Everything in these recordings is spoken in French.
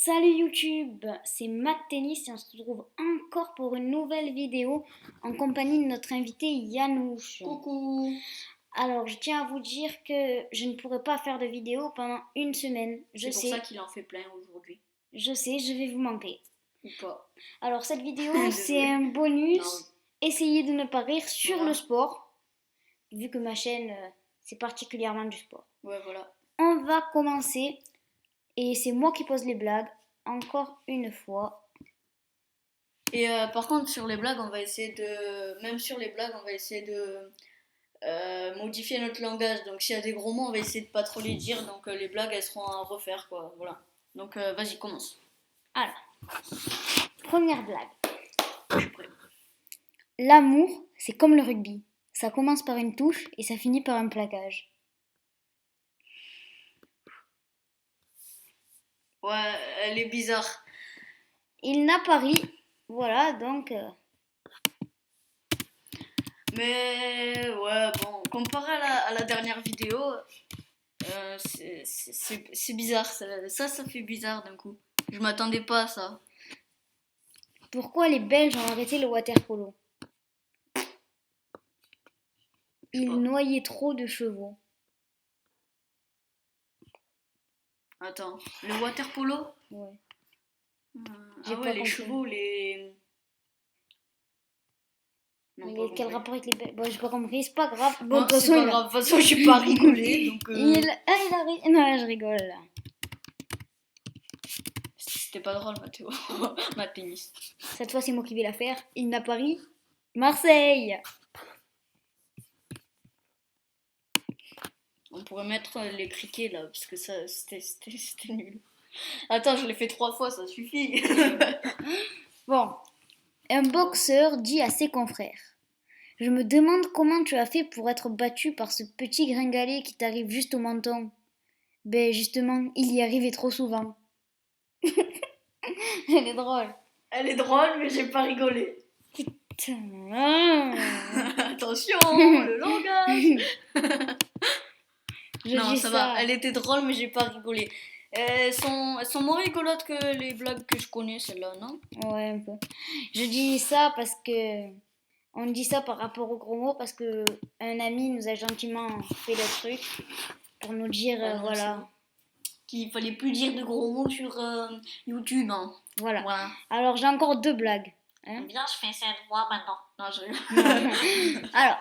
Salut YouTube, c'est Matt Tennis et on se retrouve encore pour une nouvelle vidéo en compagnie de notre invité Yanouche. Coucou. Alors je tiens à vous dire que je ne pourrai pas faire de vidéo pendant une semaine. C'est pour ça qu'il en fait plein aujourd'hui. Je sais, je vais vous manquer. Ou pas. Alors cette vidéo c'est Désolée. un bonus. Non, oui. Essayez de ne pas rire sur Voilà. le sport. Vu que ma chaîne c'est particulièrement du sport. Ouais, voilà. On va commencer. Et c'est moi qui pose les blagues, encore une fois. Et par contre, sur les blagues, on va essayer de. Même sur les blagues, on va essayer de modifier notre langage. Donc, s'il y a des gros mots, on va essayer de pas trop les dire. Donc, les blagues, elles seront à refaire, quoi. Voilà. Donc, vas-y, commence. Alors, première blague. Je suis prêt. L'amour, c'est comme le rugby. Ça commence par une touche et ça finit par un plaquage. Ouais, elle est bizarre. Il n'a pas ri. Voilà, donc... Mais, ouais, bon, comparé à la dernière vidéo, c'est bizarre. Ça fait bizarre d'un coup. Je m'attendais pas à ça. Pourquoi les Belges ont arrêté le water-polo? Ils noyaient trop de chevaux. Attends, le water polo? Ouais. Ah ouais, les chevaux, les... Non, Mais pas quel compris. rapport avec les Belges? Bon, j'ai pas compris, c'est pas grave. Bon, Non, de toute c'est façon, pas grave, de toute façon, je suis pas rigolé, donc... il a ri. Non, je rigole là. C'était pas drôle, Mathéo. Ma tennis. Cette fois, c'est moi qui vais la faire. Il n'a pas ri. Marseille. On pourrait mettre les criquets, là, parce que ça, c'était nul. Attends, je l'ai fait 3 fois, ça suffit. Bon, un boxeur dit à ses confrères: je me demande comment tu as fait pour être battu par ce petit gringalet qui t'arrive juste au menton. Ben justement, il y arrivait trop souvent. Elle est drôle. Elle est drôle, mais j'ai pas rigolé. Putain. Attention, le langage. Non, ça va, elle était drôle, mais j'ai pas rigolé. Elles sont moins rigolotes que les blagues que je connais, celles-là, non? Ouais, un peu. Je dis ça parce que... On dit ça par rapport aux gros mots parce que un ami nous a gentiment fait le truc pour nous dire, Ah non, voilà. Qu'il fallait plus dire de gros mots sur YouTube, hein. Voilà. Alors, j'ai encore 2 blagues. Hein? Bien, je fais cette voix maintenant. Non, je... Alors,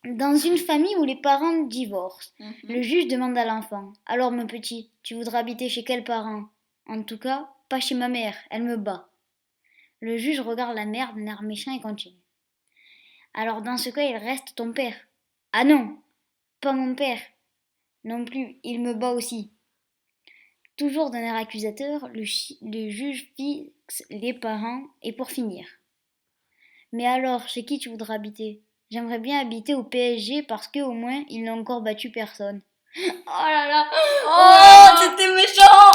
dans une famille où les parents divorcent, le juge demande à l'enfant: alors, mon petit, tu voudrais habiter chez quels parents? En tout cas, pas chez ma mère, elle me bat. Le juge regarde la mère d'un air méchant et continue: alors, dans ce cas, il reste ton père. Ah non, pas mon père. Non plus, il me bat aussi. Toujours d'un air accusateur, le juge fixe les parents et pour finir: mais alors, chez qui tu voudrais habiter? J'aimerais bien habiter au PSG parce que au moins ils n'ont encore battu personne. Oh là là! Oh, c'était méchant!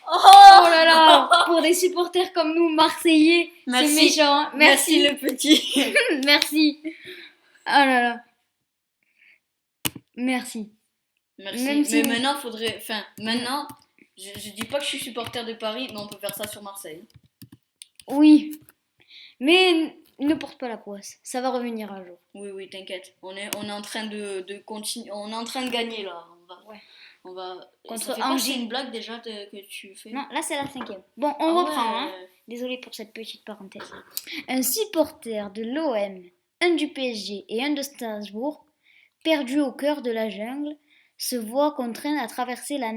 Oh là là! Pour des supporters comme nous, Marseillais, c'est méchant. Hein. Merci le petit. Merci. Oh là là. Merci. Merci. Même si mais maintenant, faudrait... Enfin, maintenant, je dis pas que je suis supporter de Paris, mais on peut faire ça sur Marseille. oui. Mais ne porte pas la poisse. Ça va revenir un jour. Oui, t'inquiète. On est en train de continuer. On est en train de gagner, là. On va... Contre Ça fait pas, c'est une blague déjà que tu fais? Non, là c'est la 5e. Bon, on reprend. Hein. Désolée pour cette petite parenthèse. Un supporter de l'OM, un du PSG et un de Strasbourg, perdu au cœur de la jungle, se voit contraint à traverser la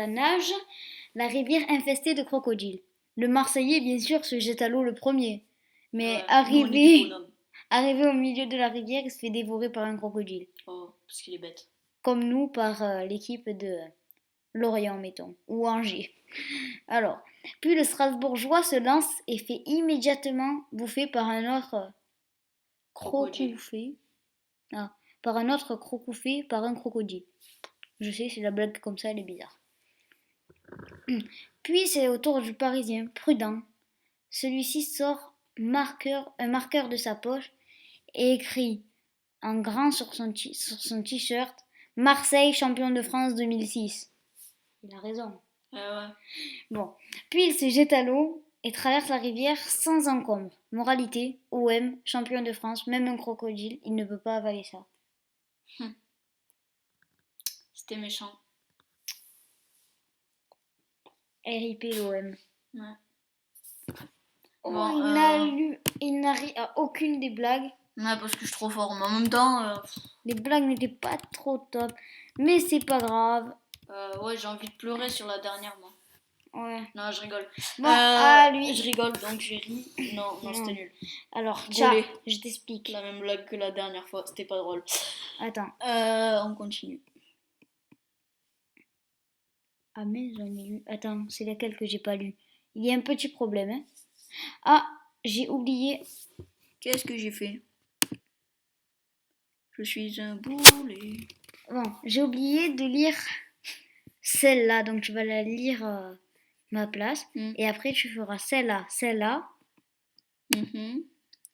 nage la rivière infestée de crocodiles. Le Marseillais, bien sûr, se jette à l'eau le premier. Mais arrivé au milieu de la rivière, il se fait dévorer par un crocodile. Oh, parce qu'il est bête. Comme nous par l'équipe de Lorient, mettons, ou Angers. Alors, puis le Strasbourgeois se lance et fait immédiatement bouffer par un autre crocouffé. Ah, par un autre crocouffé par un crocodile. Je sais, c'est la blague comme ça, elle est bizarre. Puis c'est au tour du Parisien, prudent. Celui-ci sort un marqueur de sa poche et écrit en grand sur son t-shirt: Marseille champion de France 2006. Il a raison. Ouais. Bon. Puis il se jette à l'eau et traverse la rivière sans encombre. Moralité, OM, champion de France, même un crocodile, il ne peut pas avaler ça. C'était méchant. RIP l'OM. Ouais. Oh, Bon, il n'arrive à aucune des blagues. Ouais, parce que je suis trop fort. Mais en même temps, Les blagues n'étaient pas trop top. Mais c'est pas grave. ouais, j'ai envie de pleurer sur la dernière, moi. Ouais. Non, je rigole. Bon, à lui. Je rigole, donc j'ai ri. Non, c'était nul. Alors, tiens, Gaulé. je t'explique. La même blague que la dernière fois, c'était pas drôle. Attends. On continue. Ah, mais j'en ai lu. Attends, c'est laquelle que j'ai pas lu? Il y a un petit problème, hein. Ah, j'ai oublié. Qu'est-ce que j'ai fait? Je suis un boulet. Bon, j'ai oublié de lire celle-là, donc tu vas la lire ma place. Et après, tu feras celle-là, celle-là.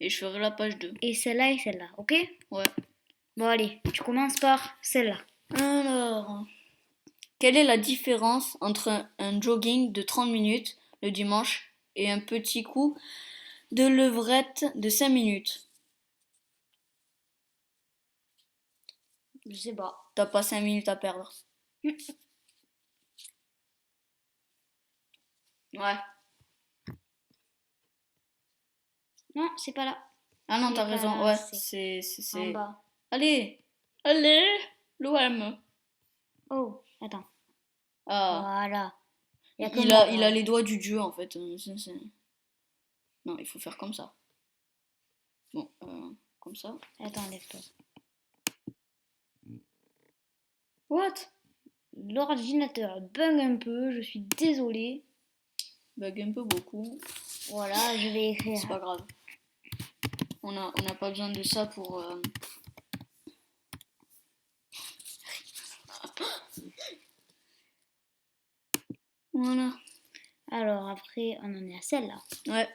Et je ferai la page 2. Et celle-là et celle-là, ok? Ouais. Bon, allez, tu commences par celle-là. Alors, quelle est la différence entre un jogging de 30 minutes le dimanche et un petit coup de levrette de 5 minutes? Je sais pas. T'as pas 5 minutes à perdre. Ouais. Non, c'est pas là. Ah non, C'est t'as pas raison. là, Ouais, c'est c'est... en bas. Allez, l'OM. Oh, attends. Ah. Voilà. Il a les doigts du dieu en fait. Non, il faut faire comme ça. Bon, comme ça. Attends, lève-toi. What? L'ordinateur bug un peu, je suis désolée. Bug un peu beaucoup. Voilà, je vais écrire. C'est pas grave. On n'a pas besoin de ça pour... Voilà. Alors après, on en est à celle-là. Ouais.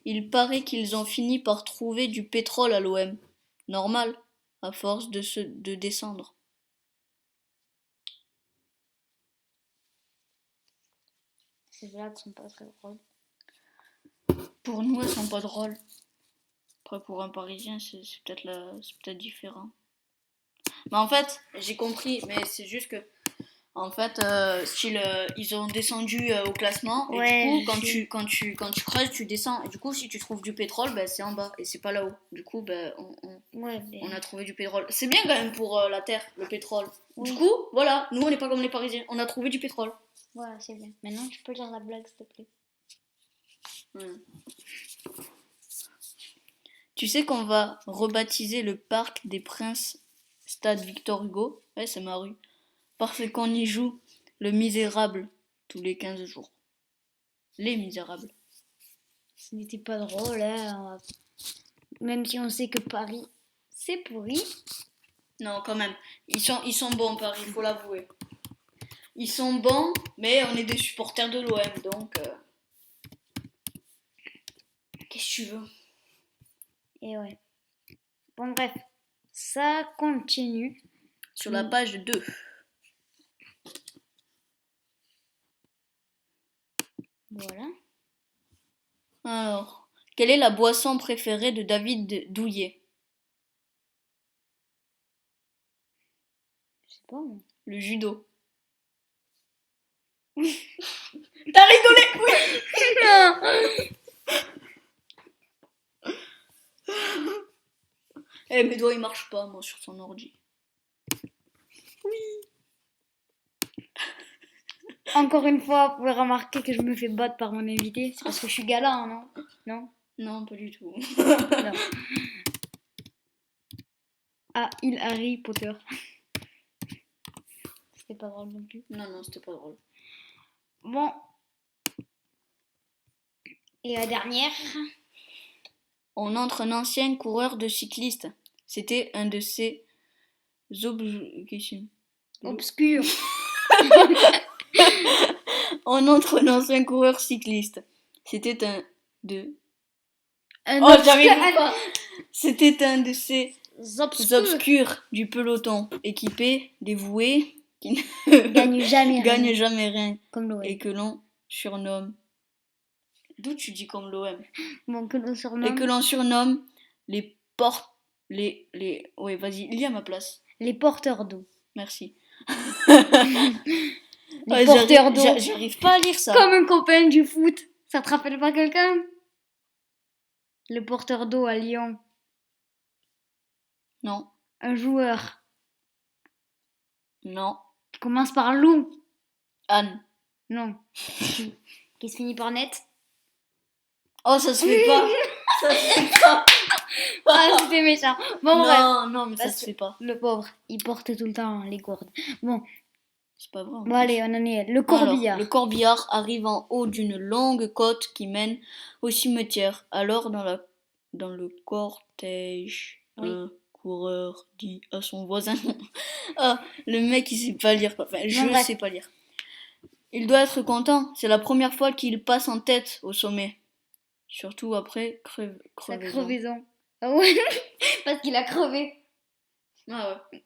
Il paraît qu'ils ont fini par trouver du pétrole à l'OM. Normal, à force de descendre. Ces blagues sont pas très drôles. Pour nous, elles sont pas drôles. Après, pour un Parisien, c'est peut-être différent. Mais en fait, j'ai compris, mais c'est juste que, en fait, ils ont descendu au classement, et Ouais, du coup, quand tu creuses, tu descends, et du coup, si tu trouves du pétrole, ben, c'est en bas, et c'est pas là-haut. Du coup, ben, on a trouvé du pétrole. C'est bien quand même pour la terre, le pétrole. Oui. Du coup, voilà, nous, on n'est pas comme les Parisiens, on a trouvé du pétrole. Voilà, c'est bien. Maintenant, tu peux lire la blague, s'il te plaît. Tu sais qu'on va rebaptiser le parc des Princes Stade Victor Hugo? Ouais, c'est ma rue. Parce qu'on y joue le Misérable tous les 15 jours. Les Misérables. Ce n'était pas drôle, hein. Même si on sait que Paris, c'est pourri. Non, quand même. Ils sont bons, Paris, il faut l'avouer. Ils sont bons, mais on est des supporters de l'OM, donc... Qu'est-ce que tu veux? Et ouais. Bon, bref. Ça continue. Sur la page 2. Voilà. Alors, quelle est la boisson préférée de David Douillet? Je sais pas, moi. Le judo. T'as rigolé? Oui. Non. Eh, mes doigts ils marchent pas, moi, sur son ordi. Oui. Encore une fois, vous pouvez remarquer que je me fais battre par mon invité. C'est parce que je suis galant, non? Non? Non, pas du tout. Non. Ah, il Harry Potter. C'était pas drôle non plus. Non, c'était pas drôle. Bon. Et la dernière. On entre un ancien coureur de cycliste. C'était un de ses Obscur. On entre un ancien coureur cycliste. C'était un de... j'arrive pas. C'était un de ces obscurs du peloton, équipé, dévoué, qui Gagne jamais gagne rien. jamais rien Comme l'OM. et que l'on surnomme. D'où tu dis comme l'OM? Bon, que l'on Et surnomme que l'on surnomme les portes. Ouais, vas-y, lis à ma place. les porteurs d'eau. Merci. Les Ouais, porteurs d'eau. J'arrive pas à lire ça. Comme un copain du foot. Ça te rappelle pas quelqu'un? Le porteur d'eau à Lyon. Non, Un joueur. non. Qui commence par loup. Anne. Non. Qui se finit par net. Oh, ça se fait pas. Ça se fait pas. Ah, c'était méchant. Bon, bref. Non, mais ça Parce se fait pas. Le pauvre, il porte tout le temps les gourdes. Bon, C'est pas vrai. en bon plus. allez, on en est. Le Alors, corbillard. le corbillard arrive en haut d'une longue côte qui mène au cimetière. Alors, dans le cortège, Oui. un coureur dit à son voisin. Ah, le mec il sait pas lire quoi. Enfin, je bref. sais pas lire. Il doit être content. C'est la première fois qu'il passe en tête au sommet. Surtout après Sa crevaison. crevaison. Ah ouais, parce qu'il a crevé. Ah ouais.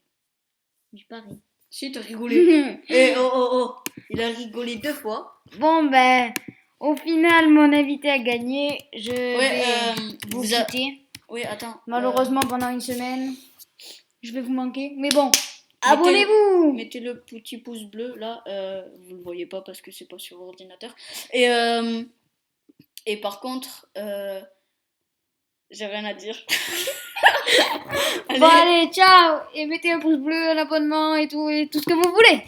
Je parie. Si, t'as rigolé. Eh oh. Il a rigolé 2 fois. Bon ben, au final, mon invité a gagné. Je Ouais, vais vous quitter. Oui, attends. Malheureusement, pendant une semaine, je vais vous manquer. Mais bon, abonnez-vous. Mettez le petit pouce bleu là. Vous le voyez pas parce que c'est pas sur ordinateur. Et par contre, j'ai rien à dire. Bon allez, ciao. Et mettez un pouce bleu, un abonnement et tout ce que vous voulez.